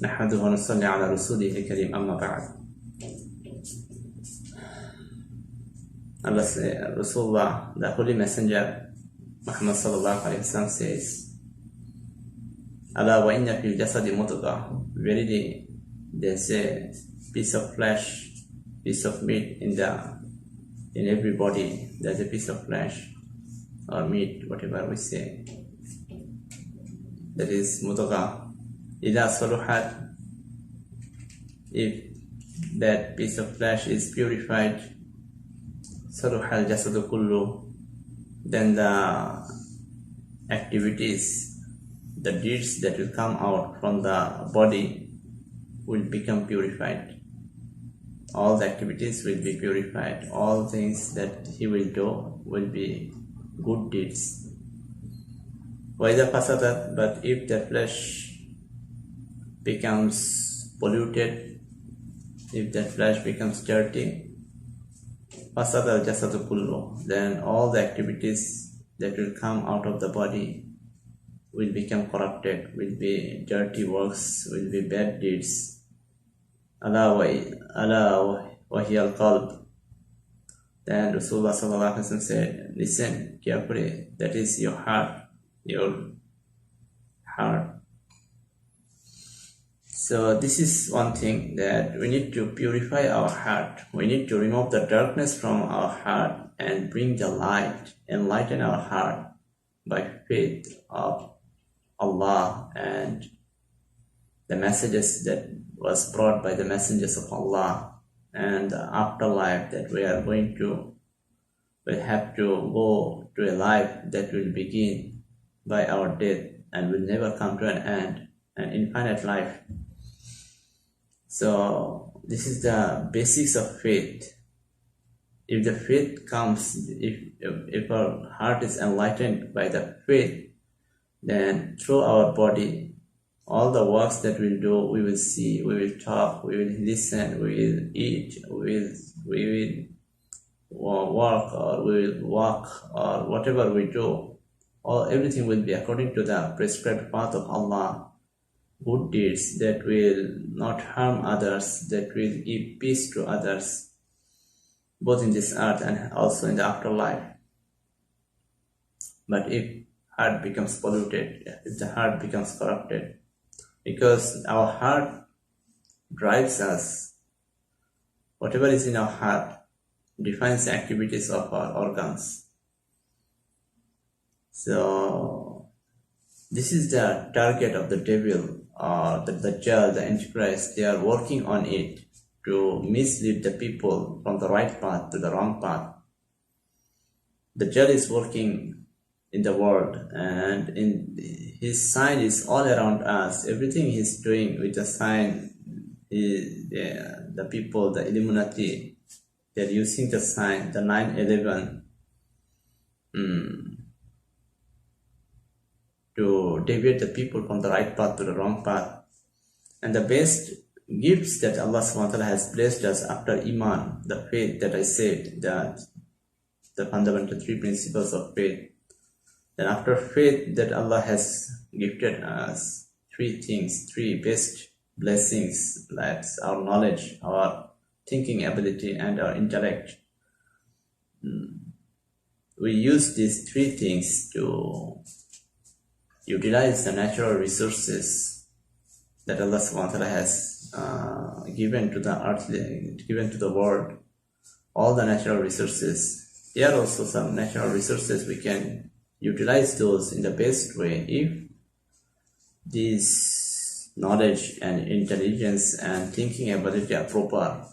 نحمده ونصلي على رسوله الكريم أما بعد. Rasulullah, the Holy Messenger Muhammad sallallahu alaihi wasallam says, "Ala wa inna fil jasadi mudghah." Verily, there's a piece of flesh, piece of meat in every body. There's a piece of flesh or meat, whatever we say. That is mudghah. Ida saluhat. If that piece of flesh is purified, saluhal jasadu kullu, then the activities, the deeds that will come out from the body will become purified. All the activities will be purified. All things that he will do will be good deeds. Vaida fasadat, but if the flesh becomes polluted, if that flesh becomes dirty, fasad al jasadu kullu, then all the activities that will come out of the body will become corrupted, will be dirty works, will be bad deeds. Ala wa hiya al-qalb. Then Rasulullah sallallahu alaihi wasallam said, listen carefully, that is your heart, your heart. So this is one thing, that we need to purify our heart. We need to remove the darkness from our heart and bring the light, enlighten our heart by faith of Allah and the messages that was brought by the messengers of Allah, and the afterlife that we are going to, we have to go to a life that will begin by our death and will never come to an end, an infinite life. So this is the basics of faith. If the faith comes, if our heart is enlightened by the faith, then through our body, all the works that we'll do, we will see, we will talk, we will listen, we will eat, we will work, or we will walk, or whatever we do, everything will be according to the prescribed path of Allah. Good deeds that will not harm others, that will give peace to others, both in this earth and also in the afterlife. But if heart becomes polluted, if the heart becomes corrupted, because our heart drives us, whatever is in our heart defines the activities of our organs. So this is the target of the devil, or the Dajjal, the Antichrist. They are working on it to mislead the people from the right path to the wrong path. The Dajjal is working in the world, and his sign is all around us. Everything he's doing with the sign, the people, the Illuminati, they're using the sign, the 9/11, to deviate the people from the right path to the wrong path. And the best gifts that Allah subhanahu wa ta'ala has blessed us after Iman, the faith that I said, that the fundamental three principles of faith. Then after faith, that Allah has gifted us three things, three best blessings. That's our knowledge, our thinking ability, and our intellect. We use these three things to utilize the natural resources that Allah subhanahu wa ta'ala has given to the earth, given to the world. All the natural resources. There are also some natural resources. We can utilize those in the best way if this knowledge and intelligence and thinking ability are proper,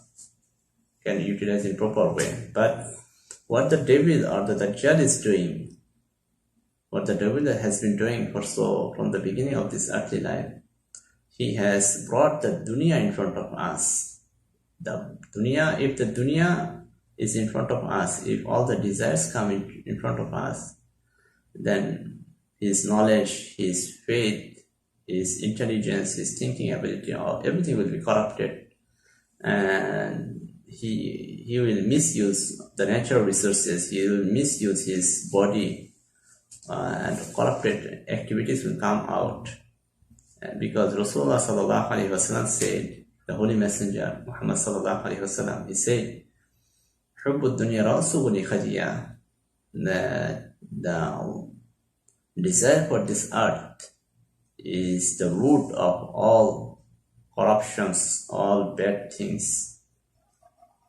can utilize in proper way. But what the devil or the Dajjal is doing, what the devil has been doing from the beginning of this earthly life, he has brought the dunya in front of us. The dunya, if the dunya is in front of us, if all the desires come in front of us, then his knowledge, his faith, his intelligence, his thinking ability, everything will be corrupted, and he will misuse the natural resources. He will misuse his body, and corrupted activities will come out, because Rasulullah sallallahu alaihi wasallam said, the Holy Messenger Muhammad sallallahu alaihi wasallam, he said, حب الدنيا رأس كل خطيئة. The desire for this earth is the root of all corruptions, all bad things.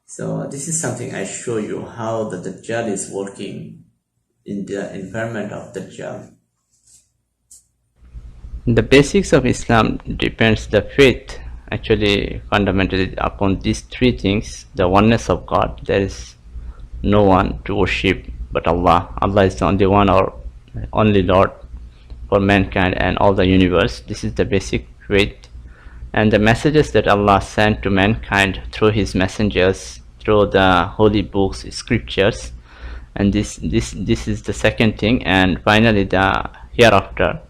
So this is something I show you how the Dajjal is working in the environment of Dajjal. The basics of Islam depends the faith actually fundamentally upon these three things: the oneness of God, there is no one to worship but Allah. Allah is the only one or only Lord for mankind and all the universe. This is the basic faith, and the messages that Allah sent to mankind through his messengers, through the holy books, scriptures, and this is the second thing. And finally the hereafter,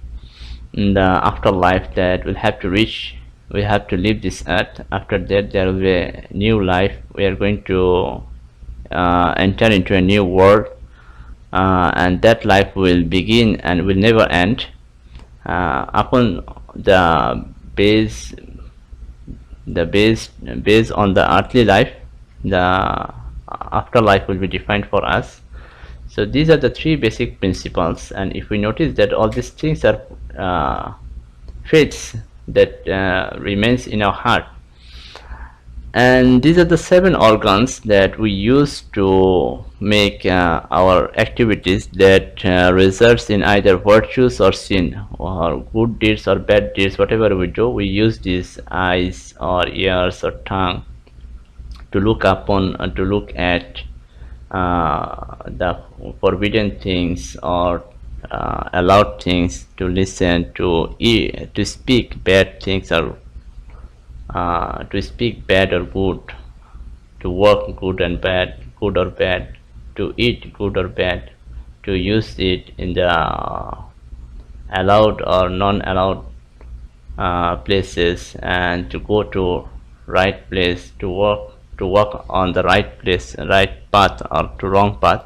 the afterlife that will have to reach, we have to leave this earth. After that there will be a new life. We are going to enter into a new world, and that life will begin and will never end. Upon the base on the earthly life, the afterlife will be defined for us. So these are the three basic principles, and if we notice that all these things are faiths that remains in our heart, and these are the 7 organs that we use to make our activities that results in either virtues or sin, or good deeds or bad deeds. Whatever we do, we use these eyes or ears or tongue to look upon, to look at the forbidden things or allowed things, to listen, to eat, to speak bad things, or to speak bad or good, to work good and bad, good or bad, to eat good or bad, to use it in the allowed or non-allowed places, and to go to right place, to walk on the right place, right path, or to wrong path.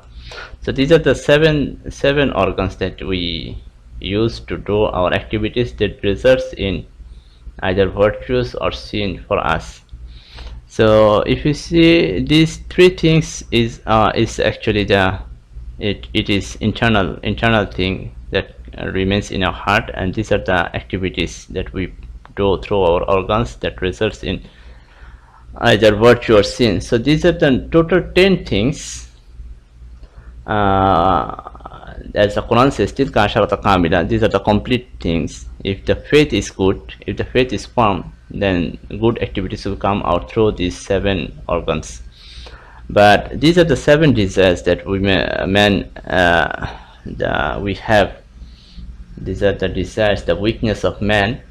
So these are the seven organs that we use to do our activities that results in either virtues or sin for us. So if you see, these three things is actually it is internal thing that remains in our heart, and these are the activities that we do through our organs that results in either virtue or sin. So these are the total 10 things. As the Quran says, tilka asharata kamila, these are the complete things. If the faith is good, if the faith is firm, then good activities will come out through these 7 organs. But these are the 7 desires that we have. These are the desires, the weakness of man,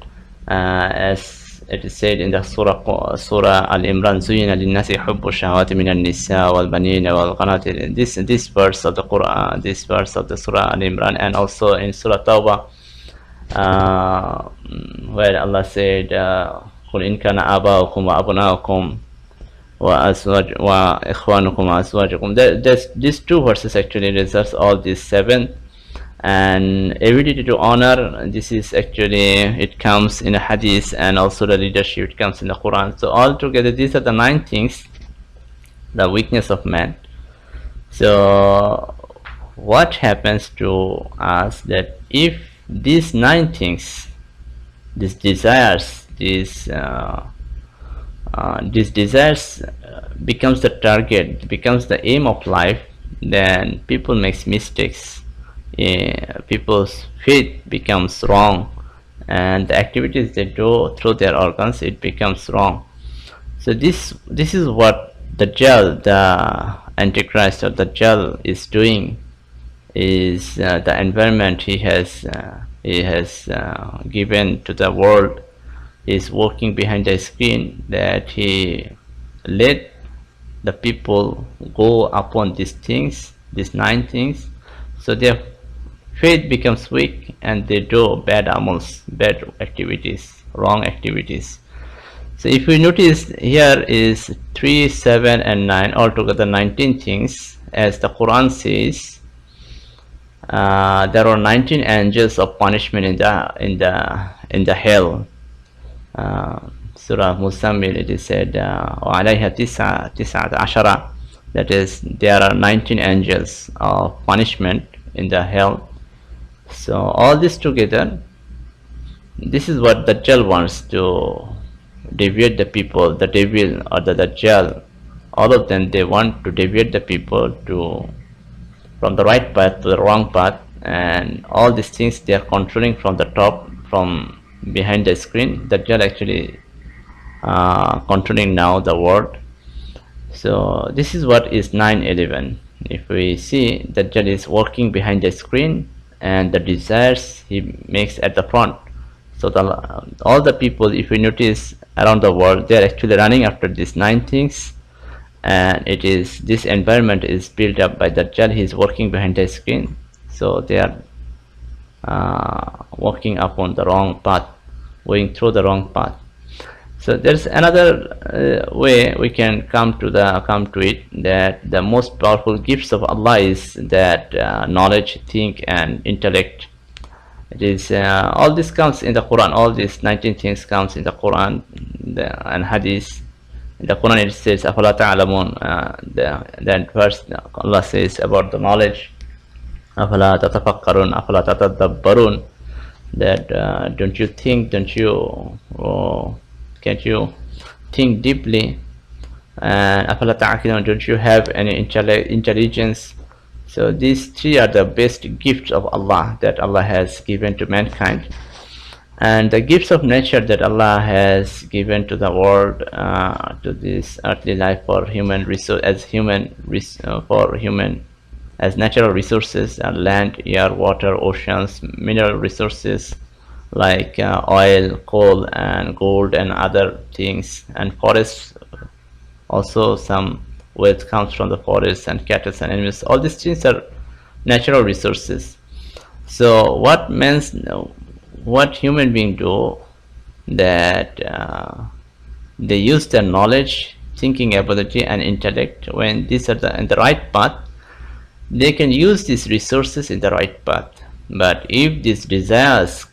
as it is said in the Surah Al-Imran, زُيِّنَ لِلنَّاسِ حُبُّ الشَّهَوَاتِ مِنَ النِّسَاءِ وَالْبَنِينَ وَالْقَنَاطِيرِ. This verse of the Quran, this verse of the Surah Al-Imran, and also in Surah Tawbah, where Allah said, قُلْ إِنْ كَانَ آبَاؤُكُمْ وَأَبْنَاؤُكُمْ وَإِخْوَانُكُمْ وَأَزْوَاجُكُمْ. These 2 verses actually results all these 7. And ability to honor, this is actually, it comes in a hadith, and also the leadership, it comes in the Quran. So all together these are the 9 things, the weakness of man. So what happens to us, that if these 9 things, these desires, these desires becomes the target, becomes the aim of life, then people makes mistakes. People's faith becomes wrong, and the activities they do through their organs, it becomes wrong. So this is what Dajjal, the Antichrist or Dajjal, is doing, is the environment he has given to the world, is working behind the screen, that he let the people go upon these things, these 9 things, so their faith becomes weak and they do bad amals, bad activities, wrong activities. So if we notice, here is 3, 7 and 9, altogether 19 things. As the Quran says, there are 19 angels of punishment in the hell. Surah Muzammil, it is said, وَعَلَيْهَا تِسْعَةَ عَشَرَ, that is, there are 19 angels of punishment in the hell. So all this together, this is what Dajjal wants to deviate the people. The devil or the Dajjal, all of them, they want to deviate the people from the right path to the wrong path, and all these things they are controlling from the top, from behind the screen. Dajjal actually controlling now the world. So this is what is 9/11. If we see, Dajjal is working behind the screen, and the desires he makes at the front. So all the people, if you notice around the world, they are actually running after these 9 things, and it is this environment is built up by Dajjal. He is working behind the screen, so they are walking upon the wrong path, going through the wrong path. So there's another way we can come to it, that the most powerful gifts of Allah is that knowledge, think, and intellect. It is all this comes in the Quran. All these 19 things comes in the Quran and Hadith. In the Quran it says, "Afala ta'lamun." That verse Allah says about the knowledge, "Afala tatafakkarun, afala tatadabbarun." That don't you think? Can't you think deeply? And afala ta'qilun, don't you have any intelligence? So these 3 are the best gifts of Allah that Allah has given to mankind, and the gifts of nature that Allah has given to the world, to this earthly life for human resource, as natural resources, land, air, water, oceans, mineral resources like oil, coal, and gold, and other things, and forests. Also, some wealth comes from the forests, and cattle and animals. All these things are natural resources. So what human beings do, that they use their knowledge, thinking ability, and intellect. When these are in the right path, they can use these resources in the right path. But if these desires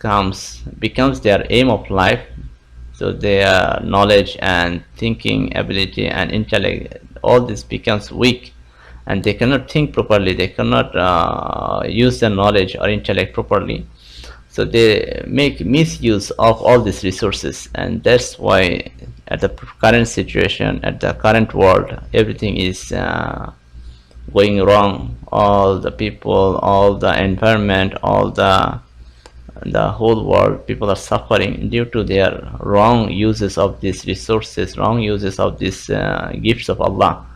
becomes their aim of life, so their knowledge and thinking ability and intellect, all this becomes weak, and they cannot think properly, they cannot use their knowledge or intellect properly. So they make misuse of all these resources, and that's why at the current situation, at the current world, everything is going wrong. All the people, all the environment, all the whole world, people are suffering due to their wrong uses of these resources, wrong uses of these gifts of Allah,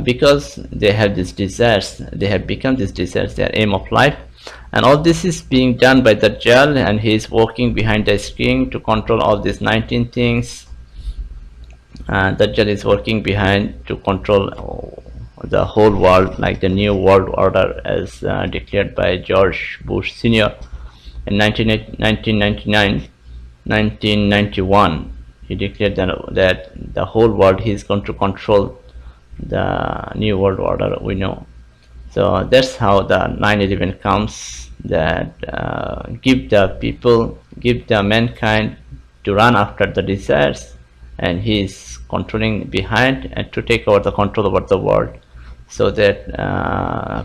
because they have these desires, they have become these desires their aim of life. And all this is being done by Dajjal, and he is working behind the screen to control all these 19 things. Dajjal is working behind to control the whole world, like the new world order as declared by George Bush Sr. in 1991. He declared that the whole world he is going to control the new world order we know. So that's how the 9/11 comes, that give the mankind to run after the desires, and he is controlling behind and to take over the control over the world, so that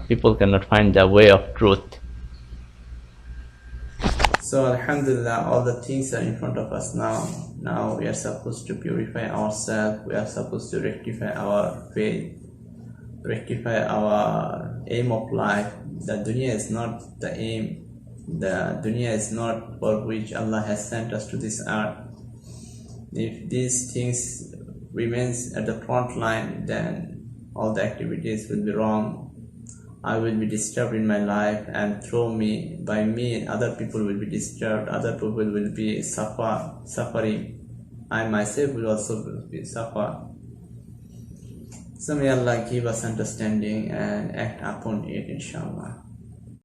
people cannot find the way of truth. So Alhamdulillah, all the things are in front of us now. Now we are supposed to purify ourselves, we are supposed to rectify our faith, rectify our aim of life. The dunya is not the aim, the dunya is not for which Allah has sent us to this earth. If these things remains at the front line, then all the activities will be wrong. I will be disturbed in my life, and through me, by me, other people will be disturbed, other people will be suffering. I myself will also be suffer. So may Allah give us understanding and act upon it, inshallah.